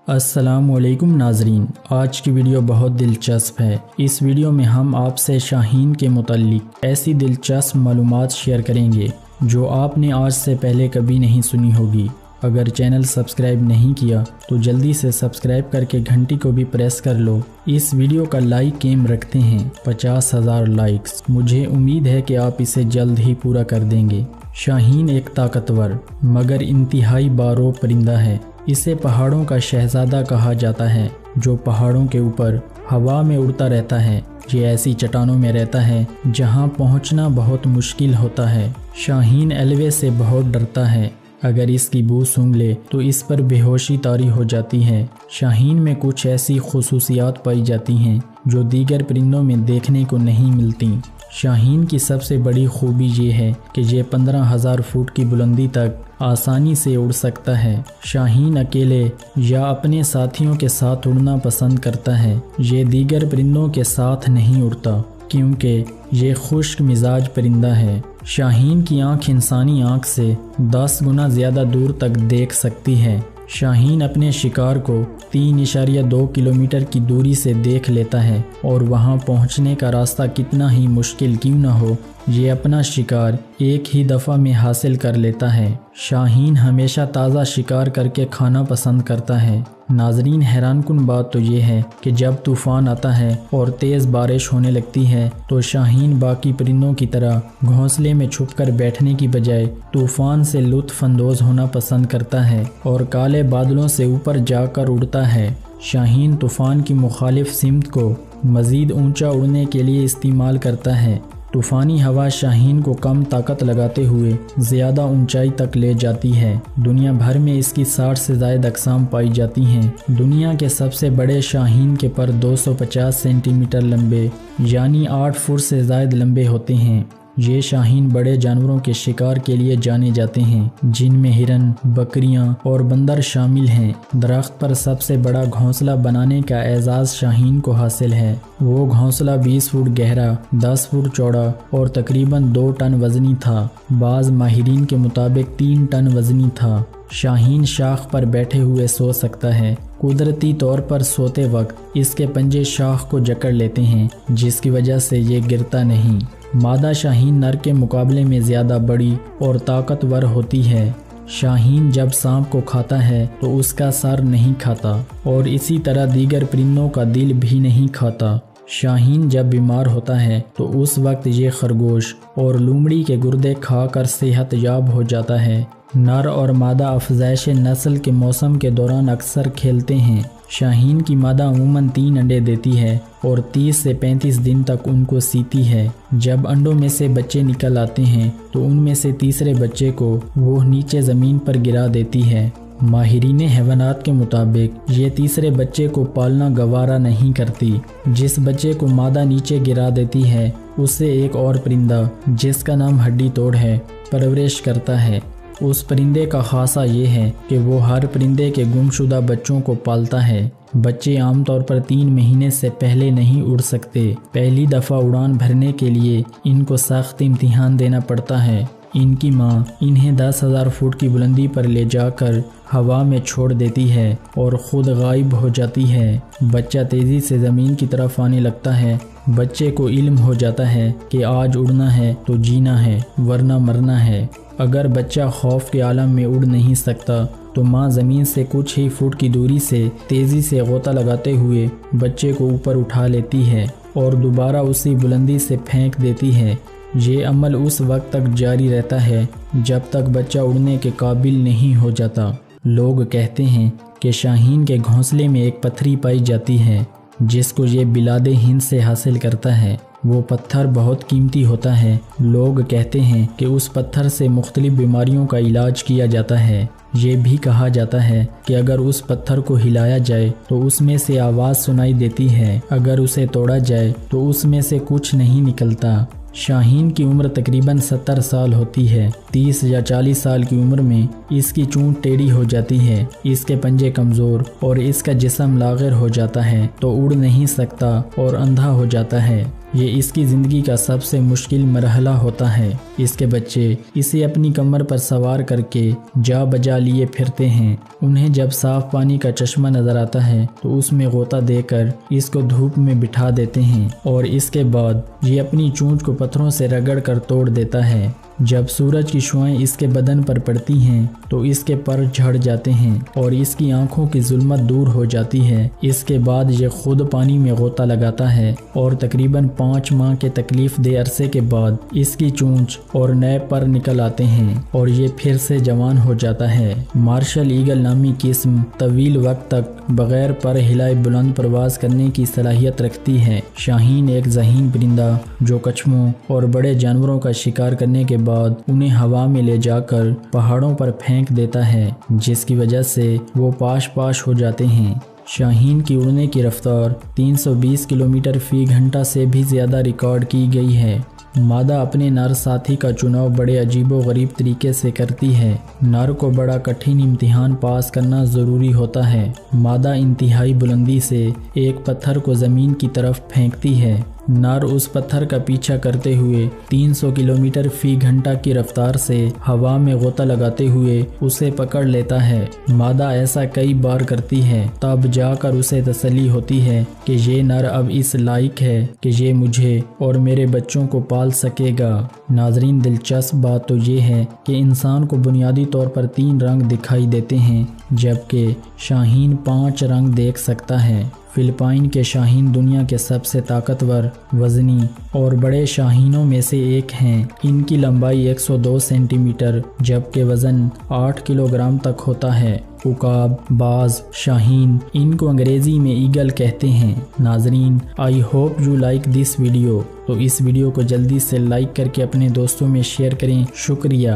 السلام علیکم ناظرین، آج کی ویڈیو بہت دلچسپ ہے۔ اس ویڈیو میں ہم آپ سے شاہین کے متعلق ایسی دلچسپ معلومات شیئر کریں گے جو آپ نے آج سے پہلے کبھی نہیں سنی ہوگی۔ اگر چینل سبسکرائب نہیں کیا تو جلدی سے سبسکرائب کر کے گھنٹی کو بھی پریس کر لو۔ اس ویڈیو کا لائک ایم رکھتے ہیں 50,000 لائکس۔ مجھے امید ہے کہ آپ اسے جلد ہی پورا کر دیں گے۔ شاہین ایک طاقتور مگر انتہائی بارو پرندہ ہے۔ اسے پہاڑوں کا شہزادہ کہا جاتا ہے جو پہاڑوں کے اوپر ہوا میں اڑتا رہتا ہے۔ یہ ایسی چٹانوں میں رہتا ہے جہاں پہنچنا بہت مشکل ہوتا ہے۔ شاہین الوے سے بہت ڈرتا ہے۔ اگر اس کی بو سونگھ لے تو اس پر بے ہوشی طاری ہو جاتی ہے۔ شاہین میں کچھ ایسی خصوصیات پائی جاتی ہیں جو دیگر پرندوں میں دیکھنے کو نہیں ملتی۔ شاہین کی سب سے بڑی خوبی یہ ہے کہ یہ 15,000 فٹ کی بلندی تک آسانی سے اڑ سکتا ہے۔ شاہین اکیلے یا اپنے ساتھیوں کے ساتھ اڑنا پسند کرتا ہے۔ یہ دیگر پرندوں کے ساتھ نہیں اڑتا کیونکہ یہ خشک مزاج پرندہ ہے۔ شاہین کی آنکھ انسانی آنکھ سے 10 گنا زیادہ دور تک دیکھ سکتی ہے۔ شاہین اپنے شکار کو 3.2 کلومیٹر کی دوری سے دیکھ لیتا ہے اور وہاں پہنچنے کا راستہ کتنا ہی مشکل کیوں نہ ہو، یہ اپنا شکار ایک ہی دفعہ میں حاصل کر لیتا ہے۔ شاہین ہمیشہ تازہ شکار کر کے کھانا پسند کرتا ہے۔ ناظرین، حیران کن بات تو یہ ہے کہ جب طوفان آتا ہے اور تیز بارش ہونے لگتی ہے تو شاہین باقی پرندوں کی طرح گھونسلے میں چھپ کر بیٹھنے کی بجائے طوفان سے لطف اندوز ہونا پسند کرتا ہے اور کالے بادلوں سے اوپر جا کر اڑتا ہے۔ شاہین طوفان کی مخالف سمت کو مزید اونچا اڑنے کے لیے استعمال کرتا ہے۔ طوفانی ہوا شاہین کو کم طاقت لگاتے ہوئے زیادہ اونچائی تک لے جاتی ہے۔ دنیا بھر میں اس کی 60 سے زائد اقسام پائی جاتی ہیں۔ دنیا کے سب سے بڑے شاہین کے پر 250 سینٹی میٹر لمبے یعنی 8 فٹ سے زائد لمبے ہوتے ہیں۔ یہ شاہین بڑے جانوروں کے شکار کے لیے جانے جاتے ہیں جن میں ہرن، بکریاں اور بندر شامل ہیں۔ درخت پر سب سے بڑا گھونسلہ بنانے کا اعزاز شاہین کو حاصل ہے۔ وہ گھونسلہ 20 فٹ گہرا، 10 فٹ چوڑا اور تقریباً 2 ٹن وزنی تھا۔ بعض ماہرین کے مطابق 3 ٹن وزنی تھا۔ شاہین شاخ پر بیٹھے ہوئے سو سکتا ہے۔ قدرتی طور پر سوتے وقت اس کے پنجے شاخ کو جکڑ لیتے ہیں جس کی وجہ سے یہ گرتا نہیں۔ مادہ شاہین نر کے مقابلے میں زیادہ بڑی اور طاقتور ہوتی ہے۔ شاہین جب سانپ کو کھاتا ہے تو اس کا سر نہیں کھاتا اور اسی طرح دیگر پرندوں کا دل بھی نہیں کھاتا۔ شاہین جب بیمار ہوتا ہے تو اس وقت یہ خرگوش اور لومڑی کے گردے کھا کر صحت یاب ہو جاتا ہے۔ نر اور مادہ افزائش نسل کے موسم کے دوران اکثر کھیلتے ہیں۔ شاہین کی مادہ عموماً 3 انڈے دیتی ہے اور 30 سے 35 دن تک ان کو سیتی ہے۔ جب انڈوں میں سے بچے نکل آتے ہیں تو ان میں سے تیسرے بچے کو وہ نیچے زمین پر گرا دیتی ہے۔ ماہرین حیوانات کے مطابق یہ تیسرے بچے کو پالنا گوارا نہیں کرتی۔ جس بچے کو مادہ نیچے گرا دیتی ہے اسے ایک اور پرندہ جس کا نام ہڈی توڑ ہے پرورش کرتا ہے۔ اس پرندے کا خاصہ یہ ہے کہ وہ ہر پرندے کے گمشدہ بچوں کو پالتا ہے۔ بچے عام طور پر 3 مہینے سے پہلے نہیں اڑ سکتے۔ پہلی دفعہ اڑان بھرنے کے لیے ان کو سخت امتحان دینا پڑتا ہے۔ ان کی ماں انہیں 10,000 فٹ کی بلندی پر لے جا کر ہوا میں چھوڑ دیتی ہے اور خود غائب ہو جاتی ہے۔ بچہ تیزی سے زمین کی طرف آنے لگتا ہے۔ بچے کو علم ہو جاتا ہے کہ آج اڑنا ہے تو جینا ہے ورنہ مرنا ہے۔ اگر بچہ خوف کے عالم میں اڑ نہیں سکتا تو ماں زمین سے کچھ ہی فٹ کی دوری سے تیزی سے غوطہ لگاتے ہوئے بچے کو اوپر اٹھا لیتی ہے اور دوبارہ اسی بلندی سے پھینک دیتی ہے۔ یہ عمل اس وقت تک جاری رہتا ہے جب تک بچہ اڑنے کے قابل نہیں ہو جاتا۔ لوگ کہتے ہیں کہ شاہین کے گھونسلے میں ایک پتھری پائی جاتی ہے جس کو یہ بلاد ہند سے حاصل کرتا ہے۔ وہ پتھر بہت قیمتی ہوتا ہے۔ لوگ کہتے ہیں کہ اس پتھر سے مختلف بیماریوں کا علاج کیا جاتا ہے۔ یہ بھی کہا جاتا ہے کہ اگر اس پتھر کو ہلایا جائے تو اس میں سے آواز سنائی دیتی ہے، اگر اسے توڑا جائے تو اس میں سے کچھ نہیں نکلتا۔ شاہین کی عمر تقریباً 70 سال ہوتی ہے۔ 30 یا 40 سال کی عمر میں اس کی چونچ ٹیڑھی ہو جاتی ہے، اس کے پنجے کمزور اور اس کا جسم لاغر ہو جاتا ہے تو اڑ نہیں سکتا اور اندھا ہو جاتا ہے۔ یہ اس کی زندگی کا سب سے مشکل مرحلہ ہوتا ہے۔ اس کے بچے اسے اپنی کمر پر سوار کر کے جا بجا لیے پھرتے ہیں۔ انہیں جب صاف پانی کا چشمہ نظر آتا ہے تو اس میں غوطہ دے کر اس کو دھوپ میں بٹھا دیتے ہیں اور اس کے بعد یہ اپنی چونچ کو پتھروں سے رگڑ کر توڑ دیتا ہے۔ جب سورج کی شعاعیں اس کے بدن پر پڑتی ہیں تو اس کے پر جھڑ جاتے ہیں اور اس کی آنکھوں کی ظلمت دور ہو جاتی ہے۔ اس کے بعد یہ خود پانی میں غوطہ لگاتا ہے اور تقریباً 5 ماہ کے تکلیف دہ عرصے کے بعد اس کی چونچ اور نئے پر نکل آتے ہیں اور یہ پھر سے جوان ہو جاتا ہے۔ مارشل ایگل نامی قسم طویل وقت تک بغیر پر ہلائے بلند پرواز کرنے کی صلاحیت رکھتی ہے۔ شاہین ایک ذہین پرندہ جو کچھووں اور بڑے جانوروں کا شکار کرنے کے بعد انہیں ہوا میں لے جا کر پہاڑوں پر پھینک دیتا ہے، جس کی وجہ سے وہ پاش پاش ہو جاتے ہیں۔ شاہین کی اڑنے کی رفتار 320 کلومیٹر فی گھنٹہ سے بھی زیادہ ریکارڈ کی گئی ہے۔ مادہ اپنے نر ساتھی کا چناؤ بڑے عجیب و غریب طریقے سے کرتی ہے۔ نر کو بڑا کٹھن امتحان پاس کرنا ضروری ہوتا ہے۔ مادہ انتہائی بلندی سے ایک پتھر کو زمین کی طرف پھینکتی ہے۔ نر اس پتھر کا پیچھا کرتے ہوئے 300 کلومیٹر فی گھنٹہ کی رفتار سے ہوا میں غوطہ لگاتے ہوئے اسے پکڑ لیتا ہے۔ مادہ ایسا کئی بار کرتی ہے، تب جا کر اسے تسلی ہوتی ہے کہ یہ نر اب اس لائق ہے کہ یہ مجھے اور میرے بچوں کو پال سکے گا۔ ناظرین، دلچسپ بات تو یہ ہے کہ انسان کو بنیادی طور پر 3 رنگ دکھائی دیتے ہیں، جبکہ شاہین 5 رنگ دیکھ سکتا ہے۔ فلپائن کے شاہین دنیا کے سب سے طاقتور، وزنی اور بڑے شاہینوں میں سے ایک ہیں۔ ان کی لمبائی 102 سینٹی میٹر جبکہ وزن 8 کلو گرام تک ہوتا ہے۔ عقاب، باز، شاہین، ان کو انگریزی میں ایگل کہتے ہیں۔ ناظرین، I hope you like this video, تو اس ویڈیو کو جلدی سے لائک کر کے اپنے دوستوں میں شیئر کریں۔ شکریہ۔